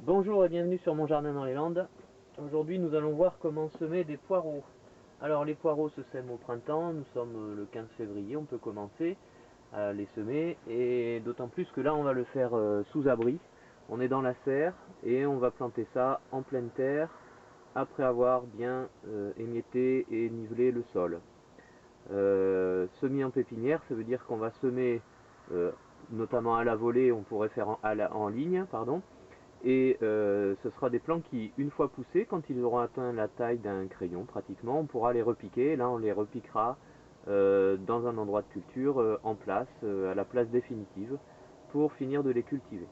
Bonjour et bienvenue sur mon jardin dans les Landes. Aujourd'hui nous allons voir comment semer des poireaux. Alors les poireaux se sèment au printemps, nous sommes le 15 février, on peut commencer à les semer, et d'autant plus que là on va le faire sous abri. On est dans la serre et on va planter ça en pleine terre après avoir bien émietté et nivelé le sol. Semis en pépinière, ça veut dire qu'on va semer notamment à la volée, on pourrait faire en ligne, pardon. Et ce sera des plants qui, une fois poussés, quand ils auront atteint la taille d'un crayon pratiquement, on pourra les repiquer. Là on les repiquera dans un endroit de culture en place, à la place définitive, pour finir de les cultiver.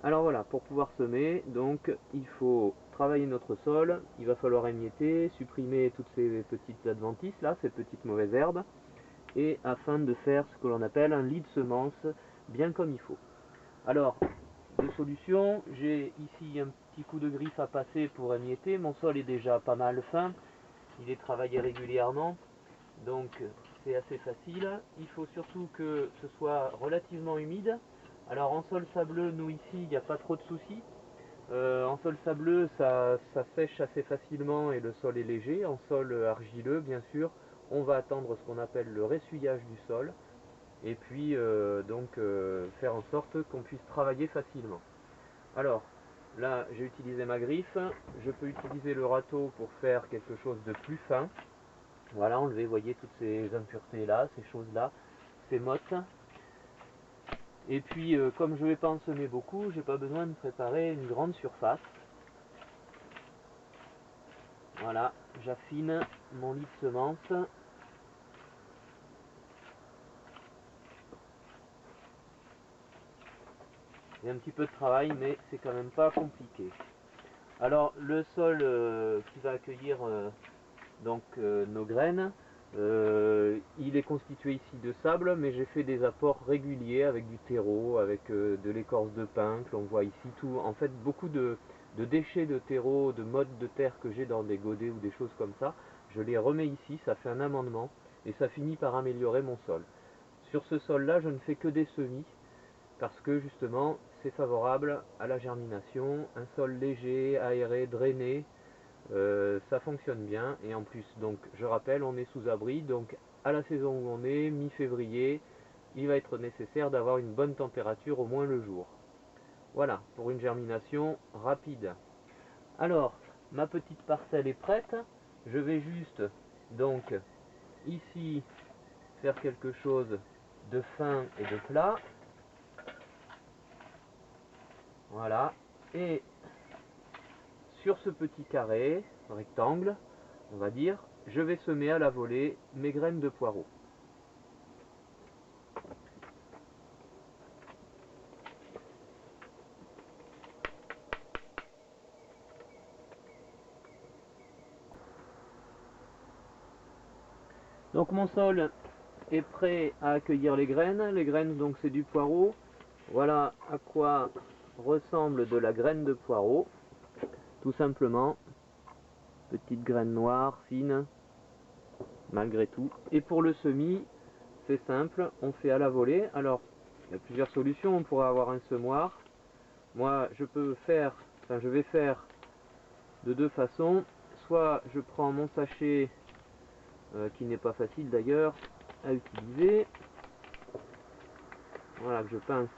Alors voilà, pour pouvoir semer, donc il faut travailler notre sol, il va falloir émietter, supprimer toutes ces petites adventices là, ces petites mauvaises herbes, et afin de faire ce que l'on appelle un lit de semences bien comme il faut. Alors, deux solutions, j'ai ici un petit coup de griffe à passer pour émietter, mon sol est déjà pas mal fin, il est travaillé régulièrement, donc c'est assez facile. Il faut surtout que ce soit relativement humide. Alors en sol sableux, nous ici, il n'y a pas trop de soucis. En sol sableux, ça sèche assez facilement et le sol est léger. En sol argileux, bien sûr, on va attendre ce qu'on appelle le ressuyage du sol. Et puis faire en sorte qu'on puisse travailler facilement. Alors, là, j'ai utilisé ma griffe. Je peux utiliser le râteau pour faire quelque chose de plus fin. Voilà, enlever, voyez, toutes ces impuretés là, ces choses là, ces mottes. Et puis, comme je ne vais pas en semer beaucoup, j'ai pas besoin de préparer une grande surface. Voilà, j'affine mon lit de semences. Il y a un petit peu de travail, mais c'est quand même pas compliqué. Alors, le sol qui va accueillir nos graines, il est constitué ici de sable, mais j'ai fait des apports réguliers avec du terreau, avec de l'écorce de pin que l'on voit ici, tout, en fait beaucoup de déchets de terreau, de mottes de terre que j'ai dans des godets ou des choses comme ça, je les remets ici, ça fait un amendement et ça finit par améliorer mon sol. Sur ce sol là, je ne fais que des semis parce que justement c'est favorable à la germination, un sol léger, aéré, drainé. Ça fonctionne bien, et en plus, donc je rappelle, on est sous abri, donc à la saison où on est, mi-février, il va être nécessaire d'avoir une bonne température au moins le jour. Voilà, pour une germination rapide. Alors, ma petite parcelle est prête, je vais juste, donc, ici, faire quelque chose de fin et de plat. Voilà, et sur ce petit carré, rectangle, on va dire, je vais semer à la volée mes graines de poireaux. Donc mon sol est prêt à accueillir les graines. Les graines, donc c'est du poireau. Voilà à quoi ressemble de la graine de poireau. Tout simplement, petite graine noire, fine, malgré tout. Et pour le semis, c'est simple, on fait à la volée. Alors, il y a plusieurs solutions, on pourrait avoir un semoir. Moi, je vais faire de deux façons. Soit je prends mon sachet, qui n'est pas facile d'ailleurs à utiliser. Voilà, que je pince.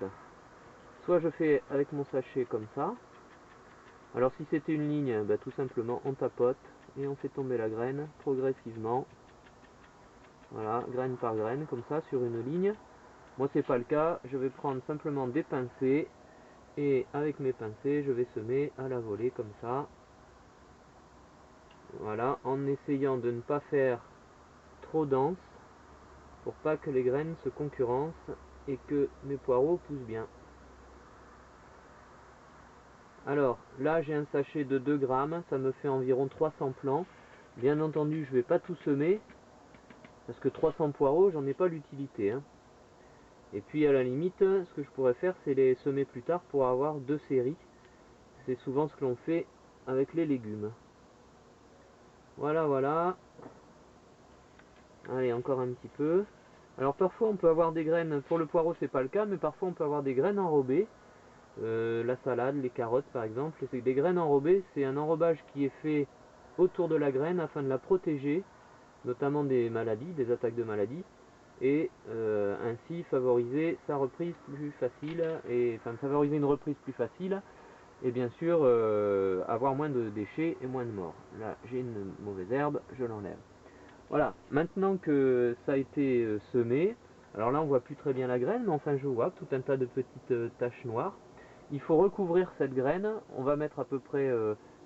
Soit je fais avec mon sachet comme ça. Alors si c'était une ligne, bah, tout simplement on tapote et on fait tomber la graine progressivement. Voilà, graine par graine, comme ça, sur une ligne. Moi c'est pas le cas, je vais prendre simplement des pincées, et avec mes pincées, je vais semer à la volée comme ça. Voilà, en essayant de ne pas faire trop dense, pour pas que les graines se concurrencent et que mes poireaux poussent bien. Alors là j'ai un sachet de 2 grammes, ça me fait environ 300 plants. Bien entendu je vais pas tout semer, parce que 300 poireaux j'en ai pas l'utilité. Et puis à la limite, ce que je pourrais faire c'est les semer plus tard pour avoir 2 séries. C'est souvent ce que l'on fait avec les légumes. Voilà, voilà. Allez, encore un petit peu. Alors parfois on peut avoir des graines, pour le poireau c'est pas le cas, mais parfois on peut avoir des graines enrobées. la salade, les carottes par exemple. C'est des graines enrobées, c'est un enrobage qui est fait autour de la graine afin de la protéger, notamment des maladies, des attaques de maladies, et ainsi favoriser sa reprise plus facile, et enfin favoriser une reprise plus facile, et bien sûr avoir moins de déchets et moins de morts. Là j'ai une mauvaise herbe, je l'enlève. Voilà, maintenant que ça a été semé, alors là on voit plus très bien la graine, mais enfin je vois tout un tas de petites taches noires. Il faut recouvrir cette graine, on va mettre à peu près,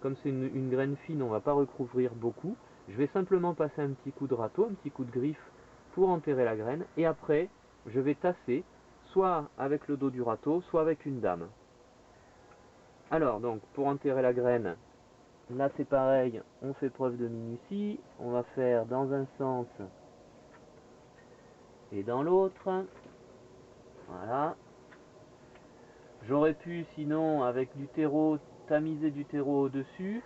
comme c'est une graine fine, on va pas recouvrir beaucoup. Je vais simplement passer un petit coup de râteau, un petit coup de griffe pour enterrer la graine, et après je vais tasser, soit avec le dos du râteau, soit avec une dame. Alors donc pour enterrer la graine, là c'est pareil, on fait preuve de minutie, on va faire dans un sens et dans l'autre. Voilà. J'aurais pu sinon avec du terreau, tamiser du terreau au-dessus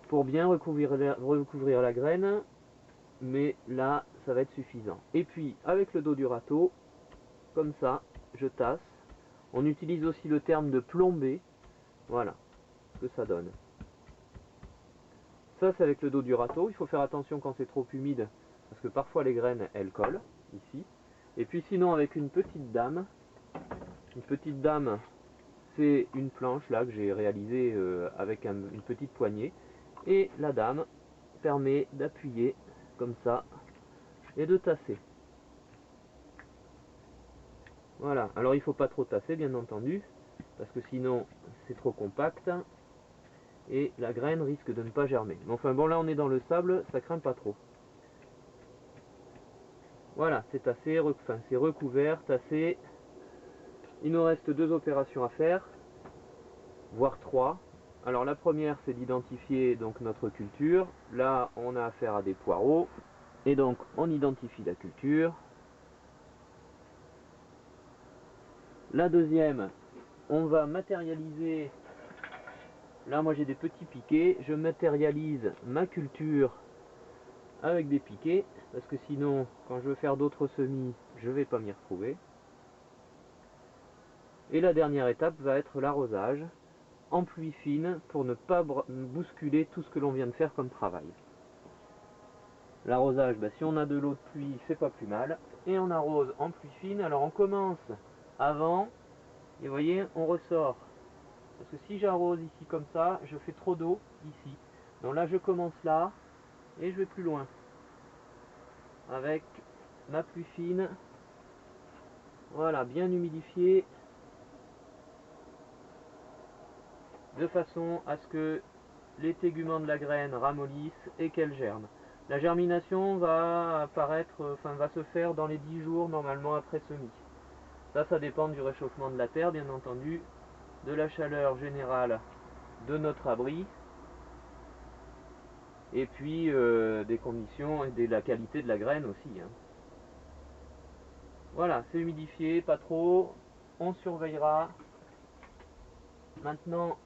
pour bien recouvrir la graine, mais là ça va être suffisant. Et puis avec le dos du râteau, comme ça, je tasse. On utilise aussi le terme de plomber. Voilà ce que ça donne. Ça c'est avec le dos du râteau, il faut faire attention quand c'est trop humide, parce que parfois les graines elles collent, ici. Et puis sinon avec une petite dame, c'est une planche là que j'ai réalisée avec une petite poignée, et la dame permet d'appuyer comme ça et de tasser. Voilà, alors il ne faut pas trop tasser bien entendu, parce que sinon c'est trop compact, et la graine risque de ne pas germer. Mais enfin bon, là on est dans le sable, ça craint pas trop. Voilà, c'est tassé, enfin c'est recouvert, tassé. Il nous reste 2 opérations à faire, voire 3. Alors la première c'est d'identifier donc notre culture. Là on a affaire à des poireaux, et donc on identifie la culture. La deuxième, on va matérialiser. Là moi j'ai des petits piquets, je matérialise ma culture avec des piquets, parce que sinon quand je veux faire d'autres semis, je vais pas m'y retrouver. Et la dernière étape va être l'arrosage en pluie fine pour ne pas bousculer tout ce que l'on vient de faire comme travail. L'arrosage, si on a de l'eau de pluie, c'est pas plus mal. Et on arrose en pluie fine. Alors on commence avant, et vous voyez, on ressort. Parce que si j'arrose ici comme ça, je fais trop d'eau ici. Donc là je commence là, et je vais plus loin. Avec ma pluie fine. Voilà, bien humidifiée. De façon à ce que les téguments de la graine ramollissent et qu'elle germe. La germination va apparaître, va se faire dans les 10 jours normalement après semis. Ça dépend du réchauffement de la terre, bien entendu, de la chaleur générale de notre abri, et puis des conditions et de la qualité de la graine aussi. Voilà, c'est humidifié, pas trop, on surveillera. Maintenant,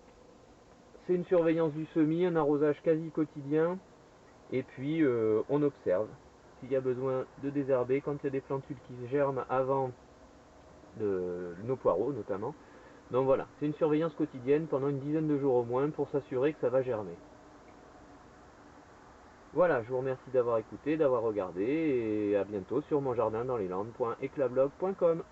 c'est une surveillance du semis, un arrosage quasi quotidien, et puis on observe s'il y a besoin de désherber, quand il y a des plantules qui germent avant nos poireaux notamment. Donc voilà, c'est une surveillance quotidienne pendant une dizaine de jours au moins pour s'assurer que ça va germer. Voilà, je vous remercie d'avoir écouté, d'avoir regardé, et à bientôt sur monjardindanslesllandes.eclablog.com.